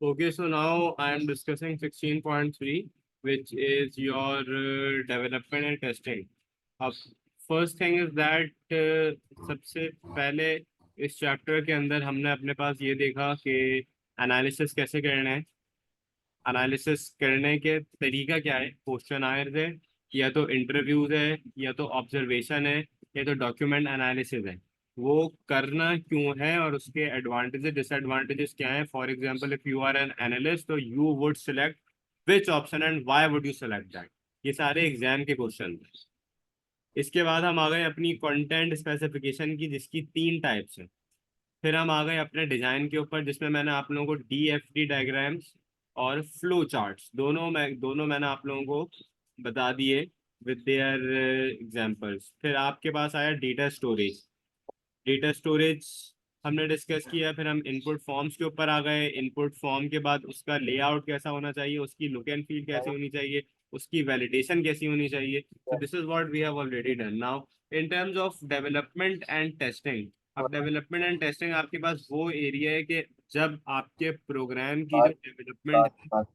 Okay, so now I am discussing 16.3, which is your development and testing. अब first thing is that सबसे पहले इस chapter के अंदर हमने अपने पास ये देखा कि एनालिसिस कैसे करना है। एनालिसिस करने के तरीका क्या है, क्वेश्चन आयर्स है, या तो इंटरव्यूज है, या तो ऑब्जर्वेशन है, या तो डॉक्यूमेंट एनालिसिस है। वो करना क्यों है और उसके एडवांटेजेस डिसएडवांटेजेस क्या हैं। For example, if you are an analyst तो you would select which option and why would you select that. ये सारे एग्जाम के क्वेश्चन। इसके बाद हम आ गए अपनी कंटेंट स्पेसिफिकेशन की, जिसकी तीन टाइप्स हैं। फिर हम आ गए अपने डिजाइन के ऊपर, जिसमें मैंने आप लोगों को डीएफडी डायग्राम्स और फ्लो चार्ट्स दोनों मैंने आप लोगों को बता दिए विद देयर एग्जांपल्स। फिर आपके पास आया डेटा स्टोरेज। डेटा स्टोरेज हमने डिस्कस किया। फिर हम इनपुट फॉर्म्स के ऊपर आ गए। इनपुट फॉर्म के बाद उसका लेआउट कैसा होना चाहिए, उसकी लुक एंड फील कैसी होनी चाहिए, उसकी वैलिडेशन कैसी होनी चाहिए। तो this is what we have already done. Now in terms of development and testing, अब डेवलपमेंट एंड टेस्टिंग आपके पास वो एरिया है कि जब आपके प्रोग्राम की जो बात डेवलपमेंट। बात बात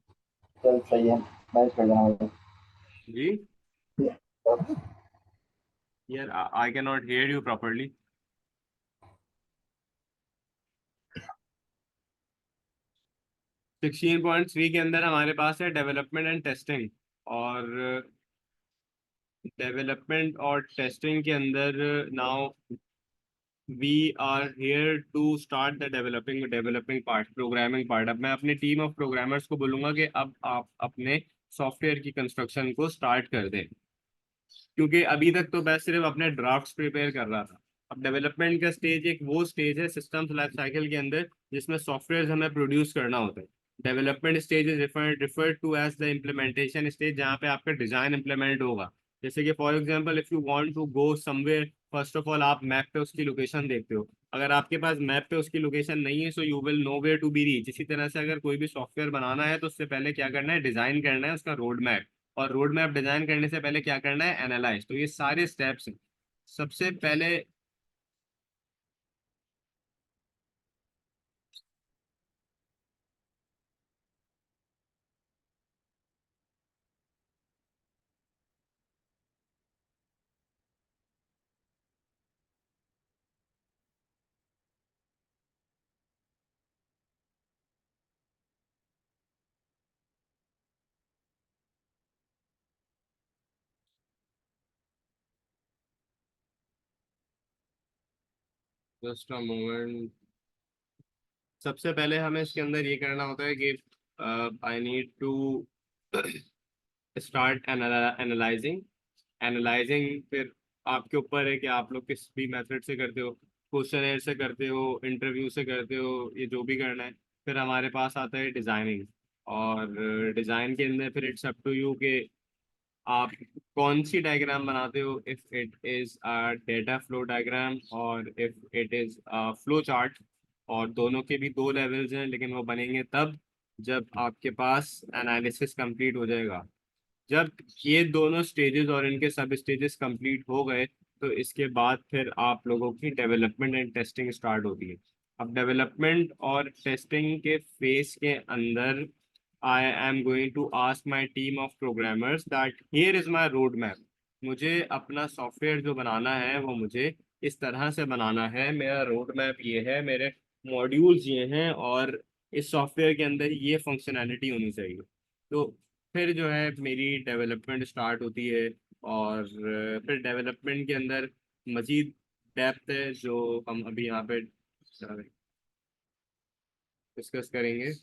चल सही है। मैं कर रहा हूँ। जी यार, I can not hear you properly. 16.3 के अंदर हमारे पास है डेवलपमेंट एंड टेस्टिंग। और डेवलपमेंट और टेस्टिंग के अंदर now we are here to start the developing part, programming part. अब मैं अपनी टीम ऑफ प्रोग्रामर्स को बोलूंगा कि अब आप अपने सॉफ्टवेयर की कंस्ट्रक्शन को स्टार्ट कर दें, क्योंकि अभी तक तो मैं सिर्फ अपने ड्राफ्ट्स प्रिपेयर कर रहा था। अब डेवलपमेंट का स्टेज एक वो स्टेज है सिस्टम्स लाइफ साइकिल के अंदर जिसमें सॉफ्टवेयर हमें प्रोड्यूस करना होता है। Development stage is refer to as the implementation stage, जहाँ पे आपका डिजाइन इम्प्लीमेंट होगा। जैसे कि for example, if you want to go somewhere, first of all आप मैप पे उसकी लोकेशन देखते हो। अगर आपके पास मैप पे उसकी लोकेशन नहीं है, so you will know where to be reach. इसी तरह से अगर कोई भी सॉफ्टवेयर बनाना है तो उससे पहले क्या करना है, डिजाइन करना है उसका रोड मैप। और रोड मैप डिजाइन करने से पहले क्या करना है, एनालाइज। तो ये सारे स्टेप्स हैं। सबसे पहले जस्ट अ मोमेंट। सबसे पहले हमें इसके अंदर ये करना होता है कि I need to start analysing. Analysing फिर आपके ऊपर है कि आप लोग किस भी मेथड से करते हो, क्वेश्चन से करते हो, इंटरव्यू से करते हो, ये जो भी करना है। फिर हमारे पास आता है डिजाइनिंग। और डिजाइन के अंदर फिर इट्स अप टू यू कि आप कौन सी डायग्राम बनाते हो, if it is a data flow diagram और if it is a flow chart. और दोनों के भी दो लेवल्स हैं, लेकिन वो बनेंगे तब जब आपके पास एनालिसिस कंप्लीट हो जाएगा। जब ये दोनों स्टेजेस और इनके सब स्टेजेस कंप्लीट हो गए, तो इसके बाद फिर आप लोगों की डेवलपमेंट एंड टेस्टिंग स्टार्ट होती है। अब डेवलपमेंट और टेस्टिंग के फेज के अंदर I am going to ask my team of programmers that here is my road map. मुझे अपना सॉफ्टवेयर जो बनाना है वो मुझे इस तरह से बनाना है, मेरा रोड मैप ये है, मेरे मॉड्यूल्स ये हैं, और इस सॉफ्टवेयर के अंदर ये फंक्शनैलिटी होनी चाहिए। तो फिर जो है मेरी डेवलपमेंट स्टार्ट होती है। और फिर डेवलपमेंट के अंदर मजीद डेप्थ है जो हम अभी यहाँ पे डिस्कस करेंगे।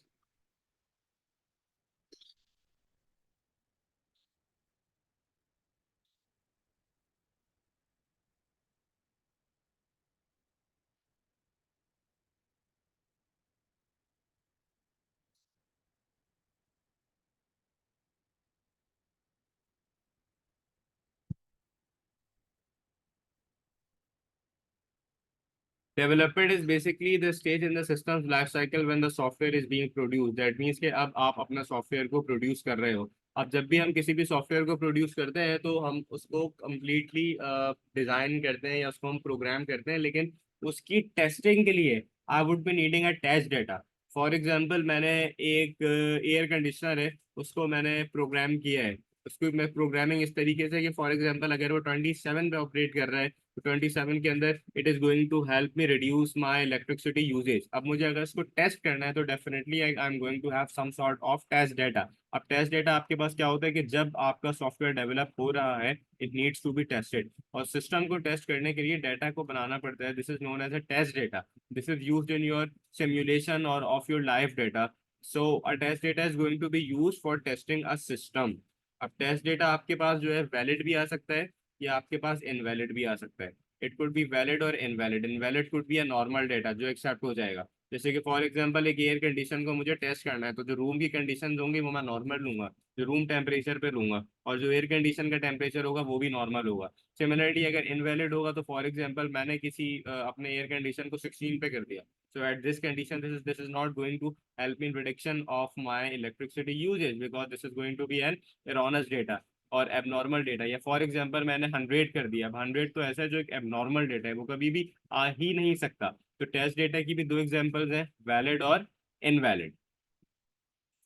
Development is basically the stage in the systems life cycle when the software is being produce. That means कि अब आप अपना सॉफ्टवेयर को प्रोड्यूस कर रहे हो। अब जब भी हम किसी भी सॉफ्टवेयर को प्रोड्यूस करते हैं तो हम उसको कम्प्लीटली डिजाइन करते हैं या उसको हम प्रोग्राम करते हैं, लेकिन उसकी टेस्टिंग के लिए I would be needing a test data. For example मैंने एक एयर कंडीशनर है, उसको मैंने प्रोग्राम किया है। उसको मैं प्रोग्रामिंग इस तरीके से कि फॉर एग्जांपल अगर वो 27 पे ऑपरेट कर रहा है तो 27 के अंदर it is going to help me reduce my electricity usage. अब मुझे अगर इसको टेस्ट करना है तो definitely I am going to have some sort of test data. अब टेस्ट डेटा आपके पास क्या होता है कि जब आपका सॉफ्टवेयर डेवलप हो रहा है it needs to be tested, और सिस्टम को टेस्ट करने के लिए डाटा को बनाना पड़ता है। This is known as a test data. This is used in your simulation or of your live data. So a test data is going to be used for testing a system. अब test data आपके पास जो है valid भी आ सकता है या आपके पास invalid भी आ सकता है। इट कुड बी वैलिड और invalid. Invalid could be a normal data जो एक्सेप्ट हो जाएगा। जैसे कि फॉर एग्जांपल एक एयर कंडीशन को मुझे टेस्ट करना है तो जो रूम की कंडीशन होंगी वो मैं नॉर्मल लूंगा, जो रूम टेम्परेचर पे लूंगा, और जो एयर कंडीशन का टेम्परेचर होगा वो भी नॉर्मल होगा। सिमिलरली अगर इनवैलिड होगा तो फॉर एग्जांपल मैंने किसी अपने एयर कंडीशन को 16 पे कर दिया, so at this condition this is not going to help me in reduction of my electricity usage because this is going to be an erroneous data और abnormal data। या for example मैंने 100 कर दिया। अब 100 तो ऐसा है जो एक abnormal data है, वो कभी भी आ ही नहीं सकता। तो टेस्ट डेटा की भी दो एग्जांपल्स हैं, वैलिड और invalid.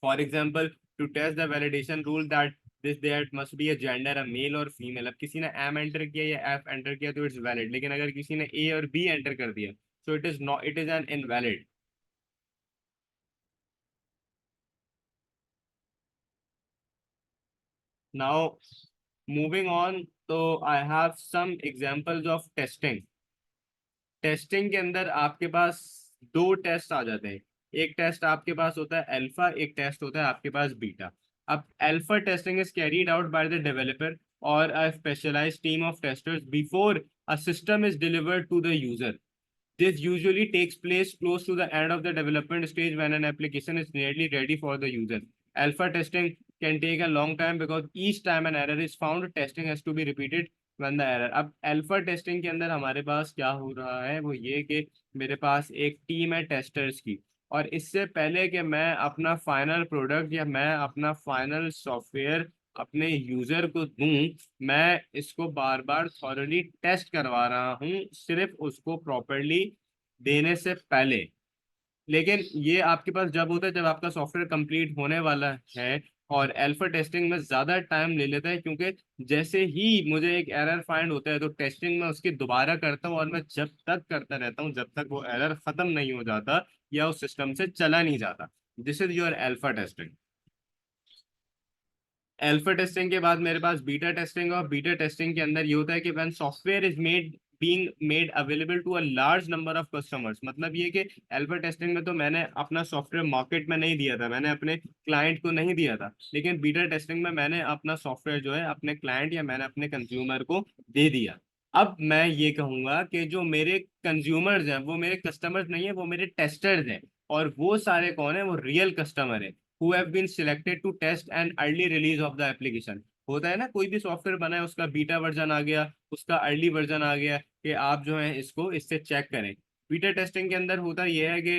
For example to test the validation rule that this that must be a gender a male और फीमेल। अब किसी ने एम एंटर किया या एफ एंटर किया तो इट्स वैलिड, लेकिन अगर किसी ने ए और बी एंटर कर दिया so it is not, it is an invalid। Now moving on, तो I have some examples of testing। Testing के अंदर आपके पास दो टेस्ट आ जाते हैं। एक टेस्ट आपके पास होता है अल्फा, एक टेस्ट होता है आपके पास बीटा। अब alpha testing is carried out by the developer और a specialised team of testers before a system is delivered to the user. This usually takes place close to the end of the development stage when an application is nearly ready for the user. Alpha testing can take a long time because each time an error is found, testing has to be repeated when the error। अब alpha testing के अंदर हमारे पास क्या हो रहा है वो ये कि मेरे पास एक टीम है टेस्टर्स की, और इससे पहले कि मैं अपना फाइनल प्रोडक्ट या मैं अपना फाइनल सॉफ्टवेयर अपने यूजर को दूं, मैं इसको बार बार थॉरली टेस्ट करवा रहा हूं सिर्फ उसको प्रॉपरली देने से पहले। लेकिन ये आपके पास जब होता है जब आपका सॉफ्टवेयर कंप्लीट होने वाला है, और अल्फा टेस्टिंग में ज़्यादा टाइम ले लेता है क्योंकि जैसे ही मुझे एक एरर फाइंड होता है तो टेस्टिंग में उसकी दोबारा करता हूँ, और मैं जब तक करता रहता हूँ जब तक वो एरर खत्म नहीं हो जाता या उस सिस्टम से चला नहीं जाता। This is your alpha testing. Alpha testing के बाद मेरे पास बीटा टेस्टिंग, और बीटा टेस्टिंग के अंदर ये होता है कि when software is made being made available to a large number of customers. मतलब ये कि अल्फा टेस्टिंग में तो मैंने अपना सॉफ्टवेयर मार्केट में नहीं दिया था, मैंने अपने क्लाइंट को नहीं दिया था, लेकिन बीटा टेस्टिंग में मैंने अपना सॉफ्टवेयर जो है अपने क्लाइंट या मैंने अपने कंज्यूमर को दे दिया। अब मैं ये कहूंगा कि जो मेरे कंज्यूमर्स हैं वो मेरे कस्टमर्स नहीं है, वो मेरे टेस्टर्स हैं। और वो सारे कौन है, वो रियल कस्टमर है who have been selected to test an early release of the application। होता है ना, कोई भी सॉफ्टवेयर बना है उसका बीटा वर्जन आ गया, उसका अर्ली वर्जन आ गया कि आप जो है इसको इससे चेक करें। बीटा टेस्टिंग के अंदर होता यह है कि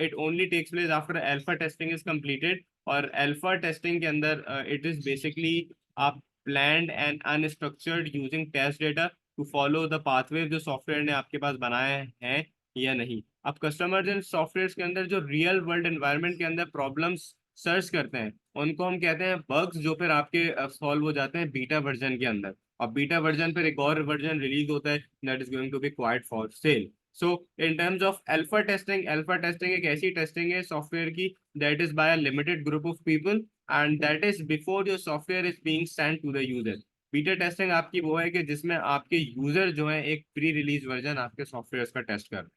it only takes place after alpha testing is completed. और अल्फा टेस्टिंग के अंदर इट इज बेसिकली आप planned and unstructured using test data to follow the pathway जो सॉफ्टवेयर ने आपके पास बनाए हैं या नहीं। अब कस्टमर्स इन सॉफ्टवेयर के अंदर जो रियल वर्ल्ड एनवायरनमेंट के अंदर प्रॉब्लम्स सर्च करते हैं उनको हम कहते हैं बग्स, जो फिर आपके सॉल्व हो जाते हैं बीटा वर्जन के अंदर। और बीटा वर्जन फिर एक और वर्जन रिलीज होता है that is going to be quite for sale. So in terms of alpha testing एक ऐसी टेस्टिंग है सॉफ्टवेयर की that is by a limited group of people and that is before your software is being sent to the user. Beta testing आपकी वो है कि जिसमें आपके यूजर जो है एक प्री रिलीज वर्जन आपके सॉफ्टवेयर का टेस्ट कर।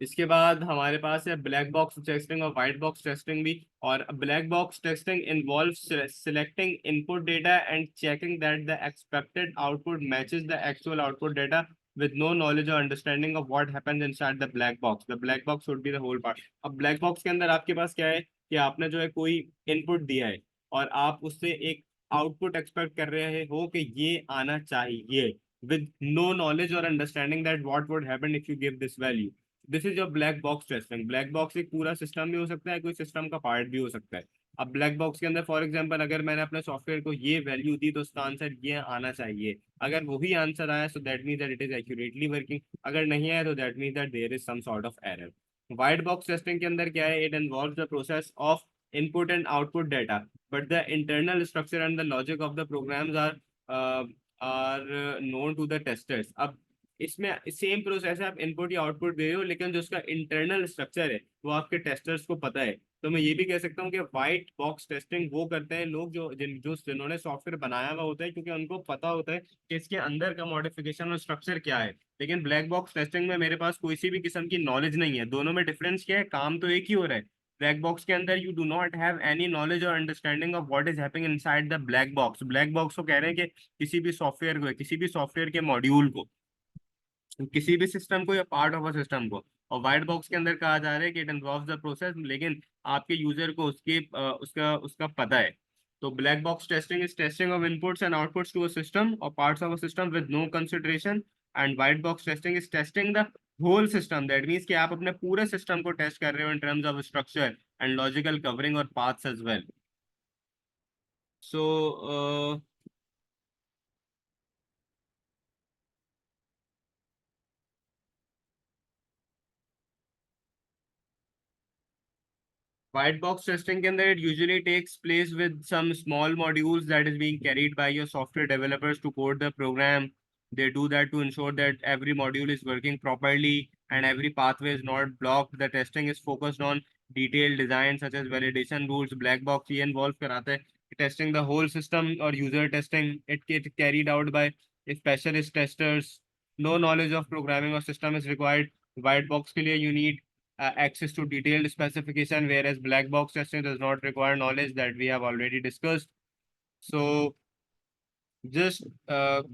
इसके बाद हमारे पास है ब्लैक बॉक्स टेस्टिंग और वाइट बॉक्स टेस्टिंग भी। और black box testing involves selecting input data and checking that the expected output matches the actual output data with no knowledge or understanding of what happens inside the black box। The black box would be the whole part। अब black box के अंदर आपके पास क्या है कि आपने जो है कोई इनपुट दिया है और आप उससे एक आउटपुट एक्सपेक्ट कर रहे हो कि ये आना चाहिए with no knowledge or understanding that what would happen if you give this value। This is your black box testing. Black box एक पूरा सिस्टम भी हो सकता है, कोई सिस्टम का पार्ट भी हो सकता है। अब ब्लैक बॉक्स के अंदर फॉर एग्जांपल अगर मैंने अपने सॉफ्टवेयर को ये वैल्यू दी तो उसका आंसर ये आना चाहिए। अगर वही आंसर आया so that means that it is accurately working, अगर नहीं आया तो that means that there is some sort of error. White box testing के अंदर क्या है, it involves the process of input and output data, but the internal structure and the logic of the programs are known to the testers. अब इसमें same process है, आप input या output दे रहे हो, लेकिन जो उसका इंटरनल स्ट्रक्चर है वो आपके टेस्टर्स को पता है। तो मैं ये भी कह सकता हूँ कि व्हाइट बॉक्स टेस्टिंग वो करते हैं लोग जिन्होंने सॉफ्टवेयर बनाया हुआ होता है, क्योंकि उनको पता होता है कि इसके अंदर का मॉडिफिकेशन और स्ट्रक्चर क्या है। लेकिन ब्लैक बॉक्स टेस्टिंग में मेरे पास कोई सी भी किस्म की नॉलेज नहीं है। दोनों में डिफरेंस क्या है, काम तो एक ही हो रहा है। ब्लैक बॉक्स के अंदर you do not have any knowledge और understanding of what is happening inside the black box. Black box को कह रहे हैं कि किसी भी सॉफ्टवेयर को, किसी भी सॉफ्टवेयर के मॉड्यूल को, किसी भी सिस्टम को या पार्ट ऑफ अ सिस्टम को। और व्हाइट बॉक्स के अंदर कहा जा रहा है कि इट इन्वॉल्व्स द प्रोसेस, लेकिन आपके यूजर को उसका उसका पता है। तो black box testing is testing of inputs and outputs to a system और parts of a system with no consideration, and white box testing is testing the whole system. That means कि आप अपने पूरे सिस्टम को test कर रहे हो इन terms of structure and logical covering और पाथ्स एज वेल। सो White box testing के अंदर it usually takes place with some small modules that is being carried by your software developers to code the program. They do that to ensure that every module is working properly and every pathway is not blocked. The testing is focused on detailed design such as validation rules. Black box ये involve कराता है testing the whole system or user testing. It get carried out by specialist testers. No knowledge of programming or system is required. White box के लिए you need access to detailed specification, whereas black box testing does not require knowledge that we have already discussed. So just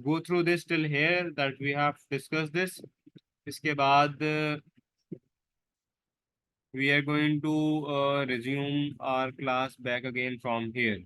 go through this till here that we have discussed this. इसके बाद we are going to resume our class back again from here.